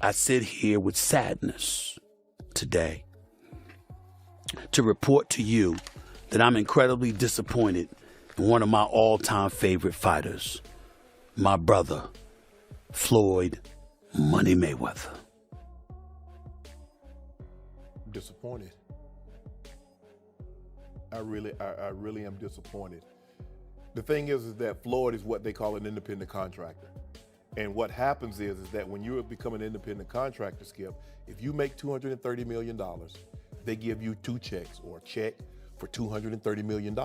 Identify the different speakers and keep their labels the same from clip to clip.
Speaker 1: I sit here with sadness today to report to you that I'm incredibly disappointed in one of my all-time favorite fighters, my brother, Floyd Money Mayweather.
Speaker 2: I'm disappointed. I really am disappointed. The thing is that Floyd is what they call an independent contractor. And what happens is that when you become an independent contractor, Skip, if you make $230 million, they give you two checks or a check for $230 million.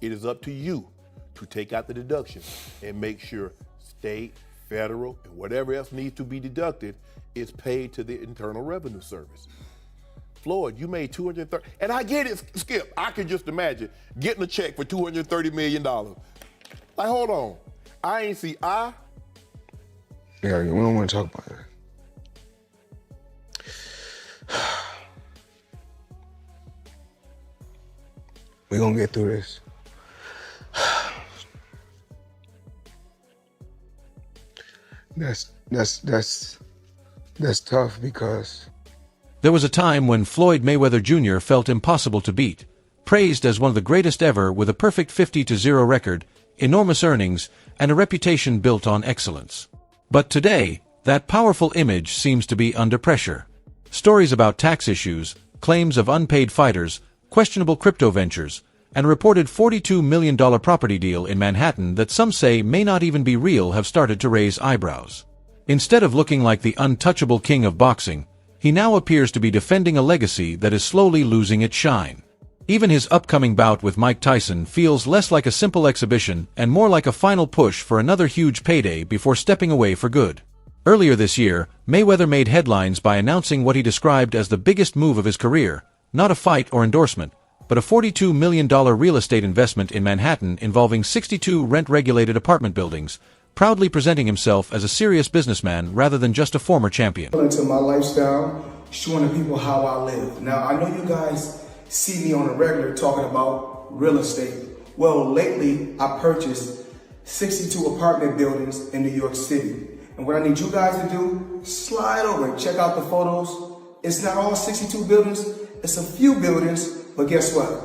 Speaker 2: It is up to you to take out the deductions and make sure state, federal, and whatever else needs to be deducted is paid to the Internal Revenue Service. Floyd, you made $230, and I get it, Skip. I can just imagine getting a check for $230 million. Like, hold on. I ain't see
Speaker 3: Yeah, we don't want to talk about that. We're gonna get through this. That's tough because
Speaker 4: There was a time when Floyd Mayweather Jr. felt impossible to beat, praised as one of the greatest ever with a perfect 50-0 record, enormous earnings, and a reputation built on excellence. But today, that powerful image seems to be under pressure. Stories about tax issues, claims of unpaid fighters, questionable crypto ventures, and a reported $42 million property deal in Manhattan that some say may not even be real have started to raise eyebrows. Instead of looking like the untouchable king of boxing, he now appears to be defending a legacy that is slowly losing its shine. Even his upcoming bout with Mike Tyson feels less like a simple exhibition and more like a final push for another huge payday before stepping away for good. Earlier this year, Mayweather made headlines by announcing what he described as the biggest move of his career, not a fight or endorsement, but a $42 million real estate investment in Manhattan involving 62 rent-regulated apartment buildings, proudly presenting himself as a serious businessman rather than just a former champion.
Speaker 5: Into my lifestyle, showing the people how I live. Now, I know you guys see me on a regular talking about real estate. Well, lately, I purchased 62 apartment buildings in New York City. And what I need you guys to do, slide over and check out the photos. It's not all 62 buildings, it's a few buildings, but guess what?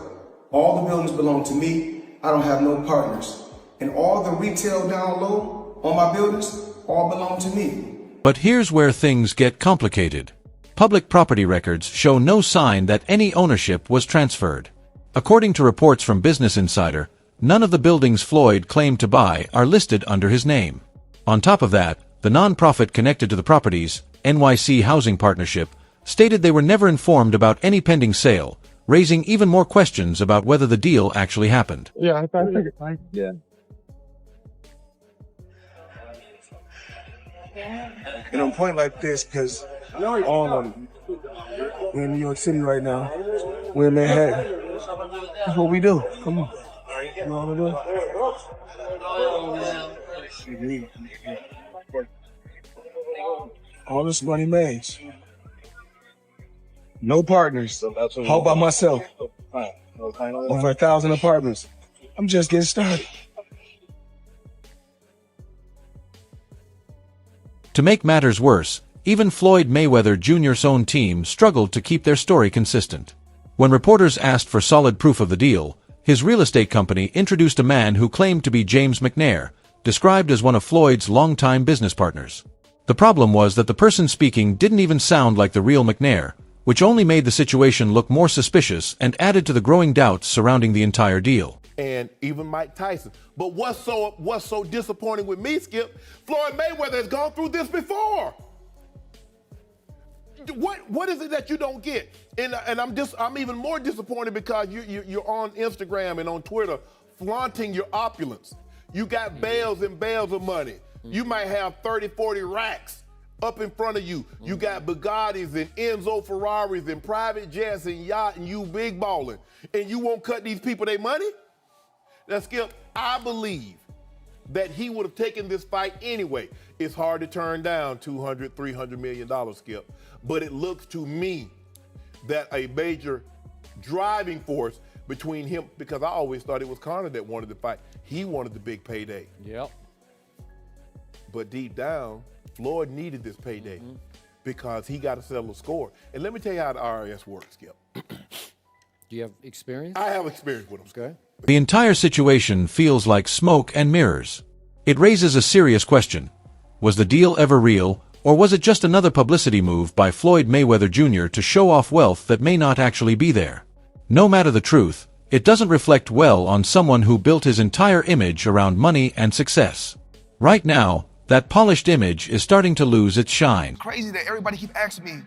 Speaker 5: All the buildings belong to me. I don't have no partners. And all the retail down low on my buildings all belong to me.
Speaker 4: But here's where things get complicated. Public property records show no sign that any ownership was transferred. According to reports from Business Insider, none of the buildings Floyd claimed to buy are listed under his name. On top of that, the nonprofit connected to the properties, NYC Housing Partnership, stated they were never informed about any pending sale, raising even more questions about whether the deal actually happened.
Speaker 3: yeah, I figured.
Speaker 6: Yeah.
Speaker 3: And on a point like this, because all of them, we're in New York City right now. We're in Manhattan. That's what we do. Come on. You know what we do? All this money made. No partners. All by myself. Over 1,000 apartments. I'm just getting started.
Speaker 4: To make matters worse, even Floyd Mayweather Jr.'s own team struggled to keep their story consistent. When reporters asked for solid proof of the deal, his real estate company introduced a man who claimed to be James McNair, described as one of Floyd's longtime business partners. The problem was that the person speaking didn't even sound like the real McNair, which only made the situation look more suspicious and added to the growing doubts surrounding the entire deal.
Speaker 2: and even Mike Tyson. But what's so disappointing with me, Skip, Floyd Mayweather has gone through this before. What is it that you don't get? And I'm even more disappointed because you're on Instagram and on Twitter flaunting your opulence. You got bales and bales of money. You might have 30, 40 racks up in front of you. You got Bugattis and Enzo Ferraris and private jets and yacht, and you big balling. And you won't cut these people their money? Now, Skip, I believe that he would have taken this fight anyway. It's hard to turn down $200, $300 million, Skip. But it looks to me that a major driving force between him, because I always thought it was Conor that wanted the fight. He wanted the big payday.
Speaker 6: Yep.
Speaker 2: But deep down, Floyd needed this payday. because he got to settle the score. And let me tell you how the IRS works, Skip.
Speaker 6: Do you have experience?
Speaker 2: I have experience with them.
Speaker 6: Okay.
Speaker 4: The entire situation feels like smoke and mirrors. It raises a serious question. Was the deal ever real, or was it just another publicity move by Floyd Mayweather Jr. to show off wealth that may not actually be there? No matter the truth, it doesn't reflect well on someone who built his entire image around money and success. Right now, that polished image is starting to lose its shine.
Speaker 5: Crazy that everybody keep asking me,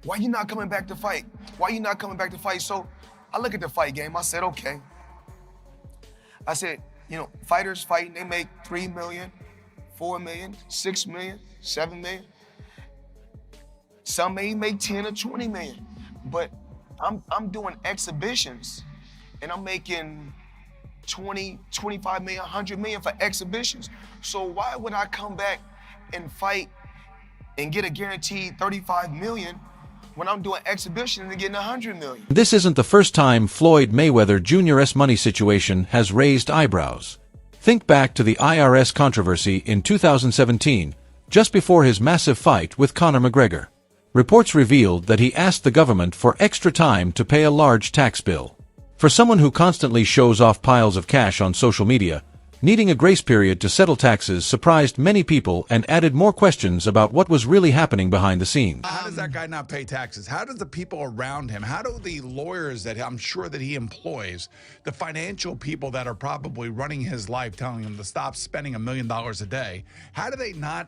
Speaker 5: why you not coming back to fight? Why you not coming back to fight? So I look at the fight game, I said, okay. I said, you know, fighters fighting, they make 3 million, 4 million, 6 million, 7 million. Some may make 10 or 20 million. But I'm doing exhibitions and I'm making 20, 25 million, 100 million for exhibitions. So why would I come back and fight and get a guaranteed 35 million when I'm doing exhibitions and getting 100 million?
Speaker 4: This isn't the first time Floyd Mayweather Jr.'s money situation has raised eyebrows. Think back to the IRS controversy in 2017, just before his massive fight with Conor McGregor. Reports revealed that he asked the government for extra time to pay a large tax bill. For someone who constantly shows off piles of cash on social media, needing a grace period to settle taxes surprised many people and added more questions about what was really happening behind the scenes.
Speaker 7: How does that guy not pay taxes? How does the people around him, how do the lawyers that I'm sure that he employs, the financial people that are probably running his life, telling him to stop spending $1 million a day, how do they not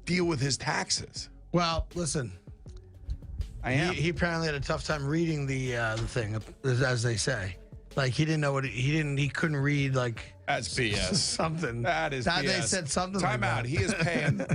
Speaker 7: deal with his taxes?
Speaker 8: Well, listen. He apparently had a tough time reading the thing, as they say. Like he didn't know what he couldn't read like.
Speaker 7: That's BS.
Speaker 8: Something.
Speaker 7: That is BS.
Speaker 8: They said something
Speaker 7: Time
Speaker 8: like
Speaker 7: out.
Speaker 8: that.
Speaker 7: He is paying.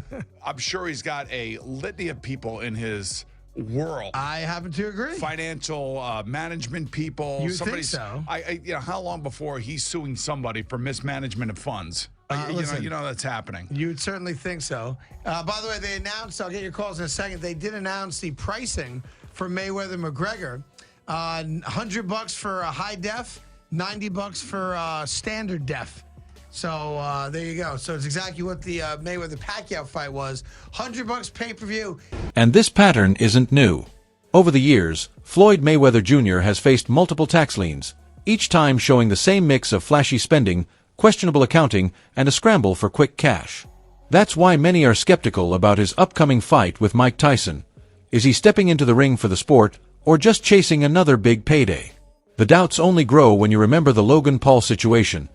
Speaker 7: I'm sure he's got a litany of people in his world.
Speaker 8: I happen to agree.
Speaker 7: Financial management people.
Speaker 8: You think so?
Speaker 7: You know, how long before he's suing somebody for mismanagement of funds?
Speaker 8: Listen,
Speaker 7: you know that's happening.
Speaker 8: You'd certainly think so. By the way, they announced, I'll get your calls in a second, they did announce the pricing for Mayweather-McGregor. $100 for a high def, $90 for standard def. So there you go. So it's exactly what the Mayweather-Pacquiao fight was. $100 pay-per-view.
Speaker 4: And this pattern isn't new. Over the years, Floyd Mayweather Jr. has faced multiple tax liens, each time showing the same mix of flashy spending, questionable accounting, and a scramble for quick cash. That's why many are skeptical about his upcoming fight with Mike Tyson. Is he stepping into the ring for the sport, or just chasing another big payday? The doubts only grow when you remember the Logan Paul situation.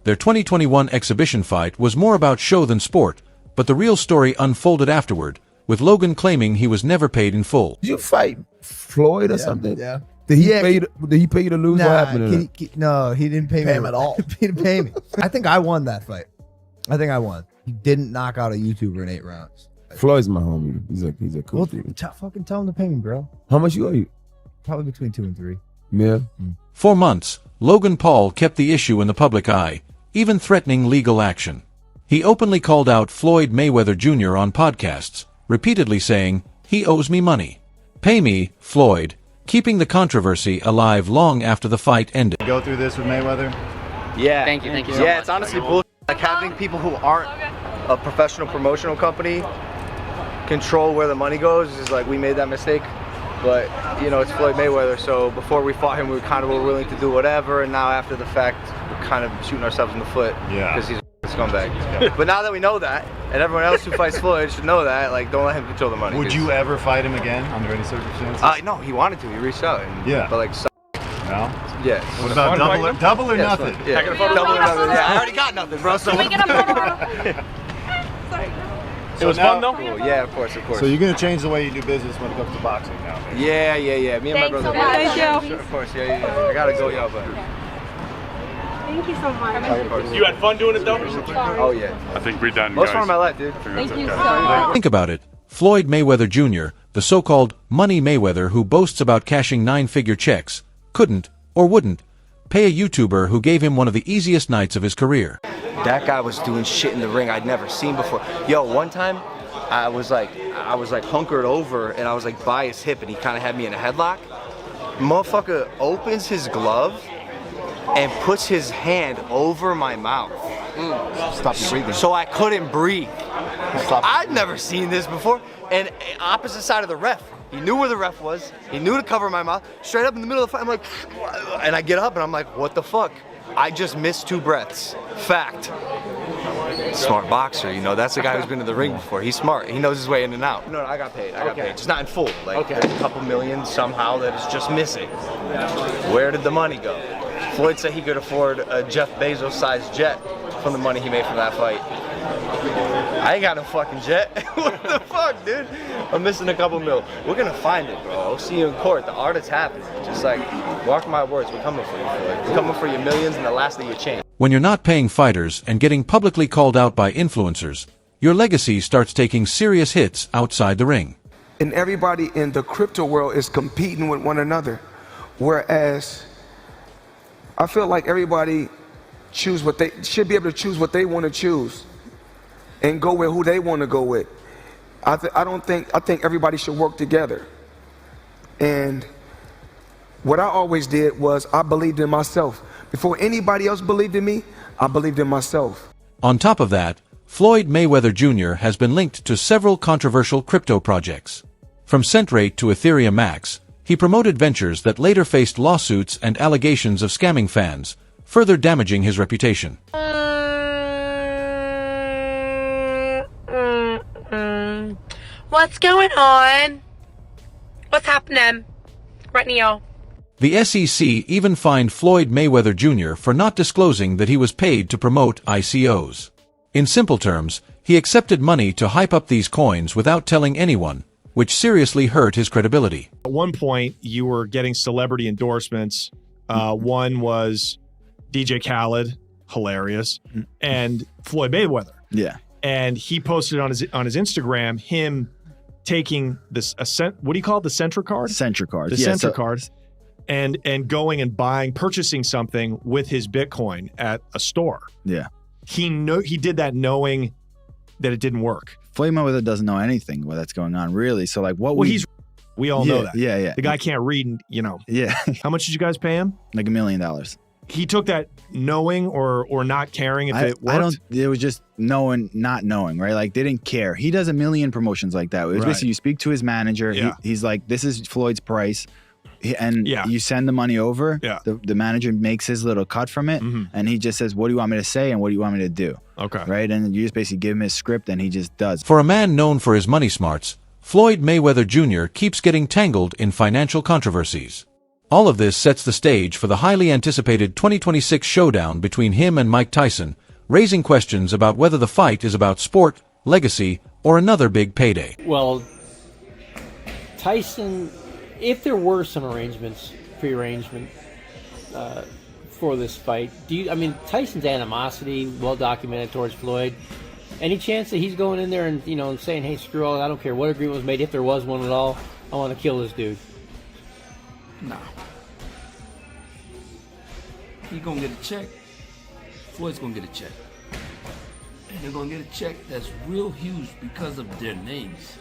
Speaker 4: Their 2021 exhibition fight was more about show than sport, but the real story unfolded afterward, with Logan claiming he was never paid in full.
Speaker 9: Did you fight Floyd or something?
Speaker 10: Yeah.
Speaker 9: Did he pay you to lose?
Speaker 10: Nah,
Speaker 9: What happened to that?
Speaker 10: no, he didn't pay me
Speaker 9: him at all.
Speaker 10: He didn't pay me. I think I won that fight. I think I won. He didn't knock out a YouTuber in 8 rounds.
Speaker 9: Floyd's my homie. He's a cool
Speaker 10: Well,
Speaker 9: dude.
Speaker 10: fucking tell him to pay me, bro.
Speaker 9: How much you owe you?
Speaker 10: Probably between 2 and 3.
Speaker 9: Yeah.
Speaker 4: For months, Logan Paul kept the issue in the public eye, even threatening legal action. He openly called out Floyd Mayweather Jr. on podcasts, repeatedly saying, "He owes me money. Pay me, Floyd," keeping the controversy alive long after the fight ended.
Speaker 11: Go through this with Mayweather?
Speaker 12: Yeah. Thank you so much.
Speaker 11: It's honestly bullshit. Like having people who aren't a professional promotional company control where the money goes is like, we made that mistake. But, you know, it's Floyd Mayweather, so before we fought him, we kind of were willing to do whatever, and now after the fact, we're kind of shooting ourselves in the foot.
Speaker 12: Yeah.
Speaker 11: Because he's a scumbag. Yeah. But now that we know that, and everyone else who fights Floyd should know that, like, don't let him control the money.
Speaker 12: Would you ever fight him again under any circumstances?
Speaker 11: No, he wanted to. He reached out. And,
Speaker 12: Yeah.
Speaker 11: But, like,
Speaker 12: No?
Speaker 11: yeah.
Speaker 12: What about double or nothing?
Speaker 11: Yeah. Double or nothing. Yeah, I already got nothing, bro. So.
Speaker 13: Can we get a
Speaker 12: It was fun though?
Speaker 11: Cool. Yeah, of course.
Speaker 12: So you're going to change the way you do business when it comes to boxing now? Maybe?
Speaker 11: Yeah. Me and my brother.
Speaker 13: Thank you.
Speaker 11: Sure, of course, yeah. I gotta go, but.
Speaker 13: Thank you so much.
Speaker 12: You had fun doing it though?
Speaker 11: Oh yeah.
Speaker 12: I think we're done,
Speaker 11: Most fun of my life, dude.
Speaker 13: Thank you so much.
Speaker 4: Think about it. Floyd Mayweather Jr., the so-called Money Mayweather who boasts about cashing 9-figure checks, couldn't, or wouldn't, pay a YouTuber who gave him one of the easiest nights of his career.
Speaker 11: That guy was doing shit in the ring I'd never seen before. Yo, one time, I was like hunkered over and I was like by his hip and he kind of had me in a headlock. Motherfucker opens his glove and puts his hand over my mouth.
Speaker 12: Stop you breathing.
Speaker 11: So I couldn't breathe. I'd never seen this before. And opposite side of the ref. He knew where the ref was. He knew to cover my mouth. Straight up in the middle of the fight, I'm like, and I get up and I'm like, what the fuck? I just missed 2 breaths. Fact. Smart boxer, you know, that's the guy who's been to the ring before. He's smart. He knows his way in and out. No, I got paid. I got paid. Just not in full. Like, there's a couple million somehow that is just missing. Where did the money go? Floyd said he could afford a Jeff Bezos-sized jet from the money he made from that fight. I ain't got no fucking jet. What the fuck, dude? I'm missing a couple mil. We're gonna find it, bro. I'll see you in court. The art is happening. Just like, mark my words, we're coming for you, Floyd. We're coming for your millions and the last of your change.
Speaker 4: When you're not paying fighters and getting publicly called out by influencers, your legacy starts taking serious hits outside the ring.
Speaker 5: And everybody in the crypto world is competing with one another. Whereas I feel like everybody should be able to choose what they want to choose and go with who they want to go with. I think everybody should work together. And what I always did was I believed in myself. Before anybody else believed in me, I believed in myself.
Speaker 4: On top of that, Floyd Mayweather Jr. has been linked to several controversial crypto projects. From Centrate to Ethereum Max, he promoted ventures that later faced lawsuits and allegations of scamming fans, further damaging his reputation.
Speaker 13: What's going on? What's happening right now?
Speaker 4: The SEC even fined Floyd Mayweather Jr. for not disclosing that he was paid to promote ICOs. In simple terms, he accepted money to hype up these coins without telling anyone, which seriously hurt his credibility.
Speaker 14: At one point, you were getting celebrity endorsements. One was DJ Khaled, hilarious, and Floyd Mayweather.
Speaker 15: Yeah.
Speaker 14: And he posted on his Instagram him taking this what do you call it? The Centra card?
Speaker 15: Centra card.
Speaker 14: The Centra cards. And going and purchasing something with his Bitcoin at a store.
Speaker 15: Yeah.
Speaker 14: He did that knowing that it didn't work.
Speaker 15: Floyd Mayweather doesn't know anything that's going on, really. So like what
Speaker 14: we all know that.
Speaker 15: Yeah, yeah.
Speaker 14: The guy can't read, you know.
Speaker 15: Yeah.
Speaker 14: How much did you guys pay him?
Speaker 15: Like $1 million.
Speaker 14: He took that knowing or not caring if it worked?
Speaker 15: It was just knowing, not knowing, right? Like they didn't care. He does a million promotions like that. It was basically you speak to his manager. Yeah. He's like, this is Floyd's price. And you send the money over. Yeah. The manager makes his little cut from it. And he just says, what do you want me to say? And what do you want me to do?
Speaker 14: Okay.
Speaker 15: Right. And you just basically give him his script and he just does.
Speaker 4: For a man known for his money smarts, Floyd Mayweather Jr. keeps getting tangled in financial controversies. All of this sets the stage for the highly anticipated 2026 showdown between him and Mike Tyson, raising questions about whether the fight is about sport, legacy, or another big payday.
Speaker 16: Well, Tyson, if there were some prearrangement for this fight, Tyson's animosity, well documented towards Floyd. Any chance that he's going in there and saying, hey, screw all, I don't care what agreement was made, if there was one at all, I want to kill this dude?
Speaker 17: Nah. He gonna get a check. Floyd's gonna get a check. And they're gonna get a check that's real huge because of their names.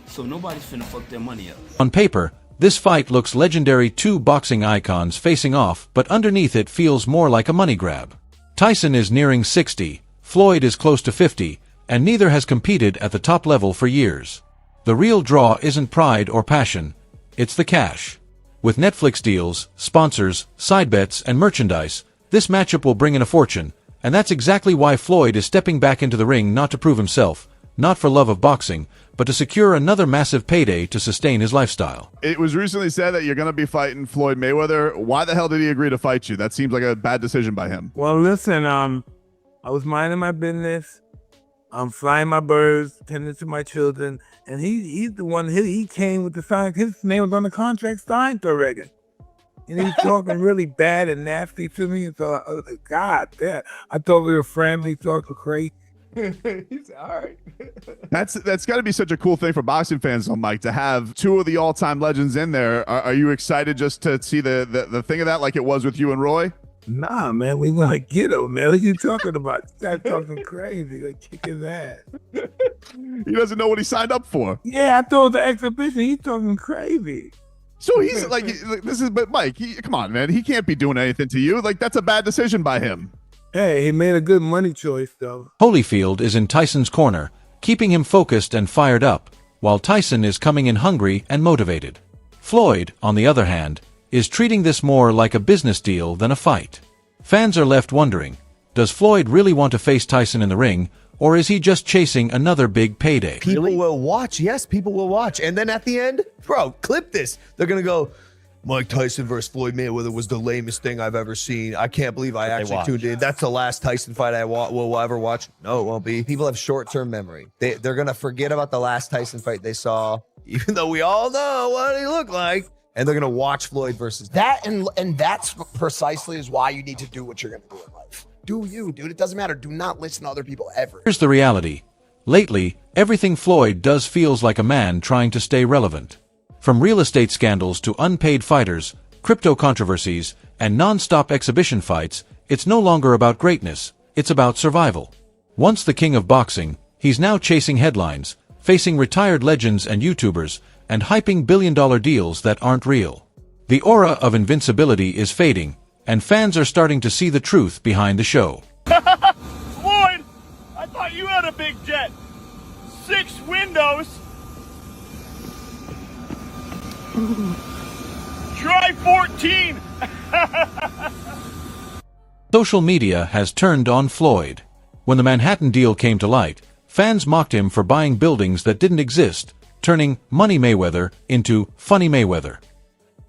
Speaker 17: So nobody's finna fuck their money up.
Speaker 4: On paper, this fight looks legendary, two boxing icons facing off, but underneath it feels more like a money grab. Tyson is nearing 60, Floyd is close to 50, and neither has competed at the top level for years. The real draw isn't pride or passion, it's the cash. With Netflix deals, sponsors, side bets, and merchandise, this matchup will bring in a fortune, and that's exactly why Floyd is stepping back into the ring, not to prove himself, not for love of boxing, but to secure another massive payday to sustain his lifestyle.
Speaker 12: It was recently said that you're going to be fighting Floyd Mayweather. Why the hell did he agree to fight you? That seems like a bad decision by him.
Speaker 18: Well, listen, I was minding my business. I'm flying my birds, tending to my children, and he's the one, he came with the sign. His name was on the contract signed already. And he was talking really bad and nasty to me. And so I was like, God damn. I thought we were friendly, he talking crazy.
Speaker 12: He's all right. That's got to be such a cool thing for boxing fans, though, Mike, to have two of the all-time legends in there. Are you excited just to see the thing of that like it was with you and Roy?
Speaker 18: Nah, man, we want to get him, man. What are you talking about? Start talking crazy. Like, kick his ass.
Speaker 12: He doesn't know what he signed up for.
Speaker 18: Yeah, I thought the exhibition. He's talking crazy.
Speaker 12: So he's like, but Mike, come on, man. He can't be doing anything to you. Like, that's a bad decision by him.
Speaker 18: Hey, he made a good money choice, though.
Speaker 4: Holyfield is in Tyson's corner, keeping him focused and fired up, while Tyson is coming in hungry and motivated. Floyd, on the other hand, is treating this more like a business deal than a fight. Fans are left wondering, does Floyd really want to face Tyson in the ring, or is he just chasing another big payday?
Speaker 10: People will watch. Yes, people will watch. And then at the end, bro, clip this. They're going to go, Mike Tyson versus Floyd Mayweather was the lamest thing I've ever seen. I can't believe I actually tuned in. That's the last Tyson fight I will ever watch. No, it won't be. People have short-term memory. They're going to forget about the last Tyson fight they saw, even though we all know what he looked like. And they're going to watch Floyd versus
Speaker 19: that. And that's precisely is why you need to do what you're going to do in life. Do you, dude. It doesn't matter. Do not listen to other people ever.
Speaker 4: Here's the reality. Lately, everything Floyd does feels like a man trying to stay relevant. From real estate scandals to unpaid fighters, crypto controversies, and non-stop exhibition fights, it's no longer about greatness, it's about survival. Once the king of boxing, he's now chasing headlines, facing retired legends and YouTubers, and hyping billion-dollar deals that aren't real. The aura of invincibility is fading, and fans are starting to see the truth behind the show.
Speaker 20: Floyd, I thought you had a big jet. 6 windows. Try 14.
Speaker 4: Social media has turned on Floyd. When the Manhattan deal came to light, fans mocked him for buying buildings that didn't exist, turning Money Mayweather into Funny Mayweather.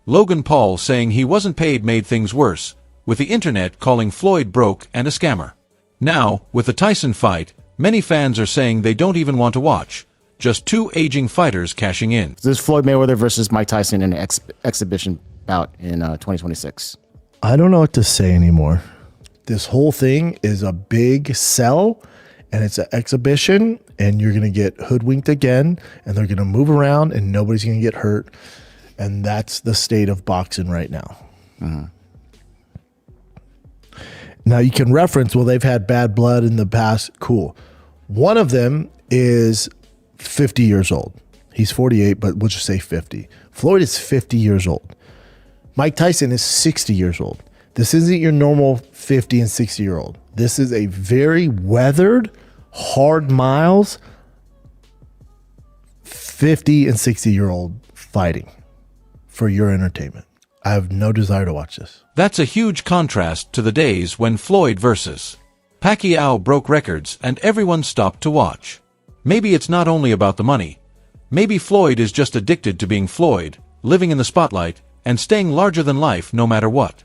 Speaker 4: Logan Paul saying he wasn't paid made things worse, with the internet calling Floyd broke and a scammer. Now, with the Tyson fight, many fans are saying they don't even want to watch. Just 2 aging fighters cashing in.
Speaker 21: This is Floyd Mayweather versus Mike Tyson in an exhibition bout in 2026.
Speaker 22: I don't know what to say anymore. This whole thing is a big sell, and it's an exhibition, and you're going to get hoodwinked again, and they're going to move around, and nobody's going to get hurt. And that's the state of boxing right now.
Speaker 21: Mm-hmm.
Speaker 22: Now, you can reference, well, they've had bad blood in the past. Cool. One of them is 50 years old. He's 48, but we'll just say 50. Floyd is 50 years old. Mike Tyson is 60 years old. This isn't your normal 50 and 60-year-old. This is a very weathered, hard miles, 50 and 60-year-old fighting for your entertainment. I have no desire to watch this.
Speaker 4: That's a huge contrast to the days when Floyd versus Pacquiao broke records and everyone stopped to watch. Maybe it's not only about the money. Maybe Floyd is just addicted to being Floyd, living in the spotlight, and staying larger than life no matter what.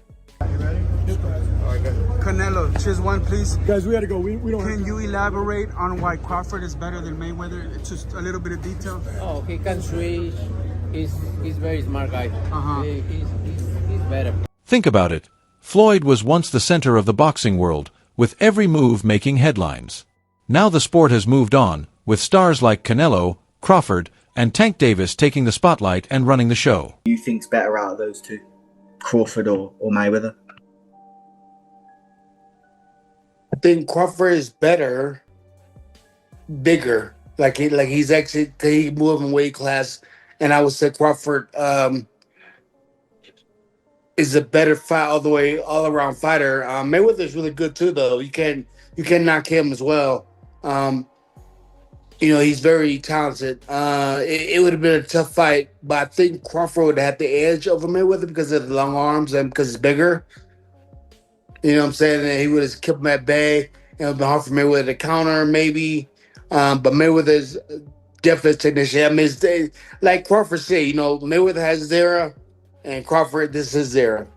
Speaker 23: Canelo, choose one, please.
Speaker 24: Guys, we gotta go. We don't.
Speaker 23: Can you elaborate on why Crawford is better than Mayweather? It's just a little bit of detail.
Speaker 16: Oh, he can switch. He's very smart guy. He's better.
Speaker 4: Think about it. Floyd was once the center of the boxing world, with every move making headlines. Now the sport has moved on, with stars like Canelo, Crawford, and Tank Davis taking the spotlight and running the show.
Speaker 25: Who you think's better out of those two, Crawford or Mayweather?
Speaker 26: I think Crawford is better, bigger. Like he's actually he moved in weight class, and I would say Crawford is a better fight all around fighter. Mayweather is really good too, though. You can't knock him as well. He's very talented. It would have been a tough fight, but I think Crawford would have had the edge over Mayweather because of the long arms and because it's bigger. You know what I'm saying? And he would have kept him at bay. It would have been hard for Mayweather to counter, maybe. But Mayweather's definitely a technician. I mean, like Crawford said, Mayweather has his era, and Crawford, this is his era.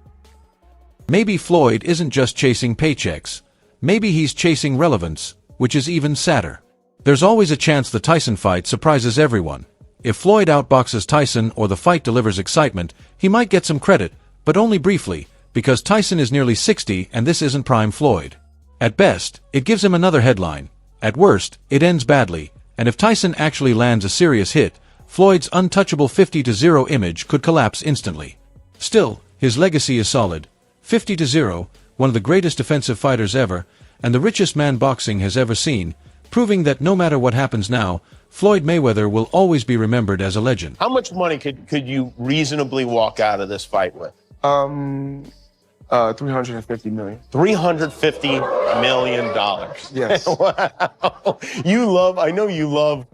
Speaker 4: Maybe Floyd isn't just chasing paychecks. Maybe he's chasing relevance, which is even sadder. There's always a chance the Tyson fight surprises everyone. If Floyd outboxes Tyson or the fight delivers excitement, he might get some credit, but only briefly, because Tyson is nearly 60 and this isn't prime Floyd. At best, it gives him another headline. At worst, it ends badly, and if Tyson actually lands a serious hit, Floyd's untouchable 50-0 image could collapse instantly. Still, his legacy is solid. 50-0, one of the greatest defensive fighters ever, and the richest man boxing has ever seen, proving that no matter what happens now, Floyd Mayweather will always be remembered as a legend.
Speaker 27: How much money could you reasonably walk out of this fight with?
Speaker 1: $350 million.
Speaker 2: $350 million.
Speaker 1: Yes.
Speaker 2: Wow. I know you love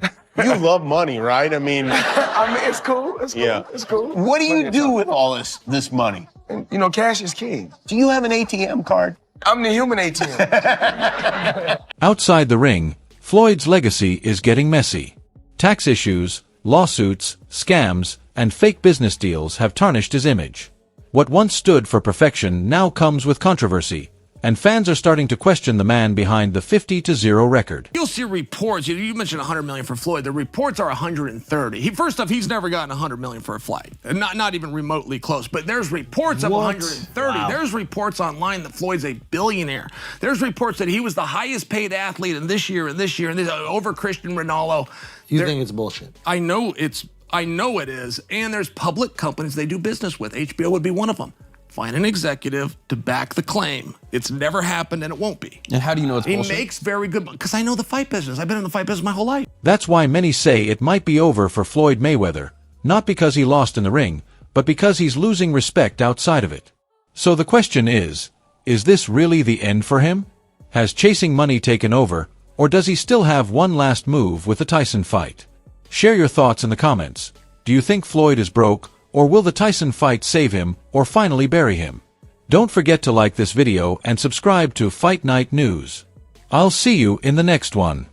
Speaker 2: money, right? I mean,
Speaker 1: it's cool. It's cool.
Speaker 2: Yeah.
Speaker 1: It's cool.
Speaker 2: What do you do with all this money?
Speaker 1: And, you know, cash is king.
Speaker 2: Do you have an ATM card?
Speaker 1: I'm the human ATM.
Speaker 4: Outside the ring, Floyd's legacy is getting messy. Tax issues, lawsuits, scams, and fake business deals have tarnished his image. What once stood for perfection now comes with controversy, and fans are starting to question the man behind the 50-0 record.
Speaker 3: You'll see reports. You mentioned $100 million for Floyd. The reports are 130. First off, he's never gotten $100 million for a fight, not even remotely close. But there's reports of 130. Wow. There's reports online that Floyd's a billionaire. There's reports that he was the highest paid athlete in this year and this year and this, over Cristiano Ronaldo.
Speaker 6: You think it's bullshit?
Speaker 3: I know it is. And there's public companies they do business with. HBO would be one of them. Find an executive to back the claim. It's never happened and it won't be.
Speaker 6: And how do you know it's bullshit?
Speaker 3: He makes very good, because I know the fight business. I've been in the fight business my whole life.
Speaker 4: That's why many say it might be over for Floyd Mayweather, not because he lost in the ring, but because he's losing respect outside of it. So the question is this really the end for him? Has chasing money taken over, or does he still have one last move with the Tyson fight? Share your thoughts in the comments. Do you think Floyd is broke, or will the Tyson fight save him or finally bury him? Don't forget to like this video and subscribe to Fight Night News. I'll see you in the next one.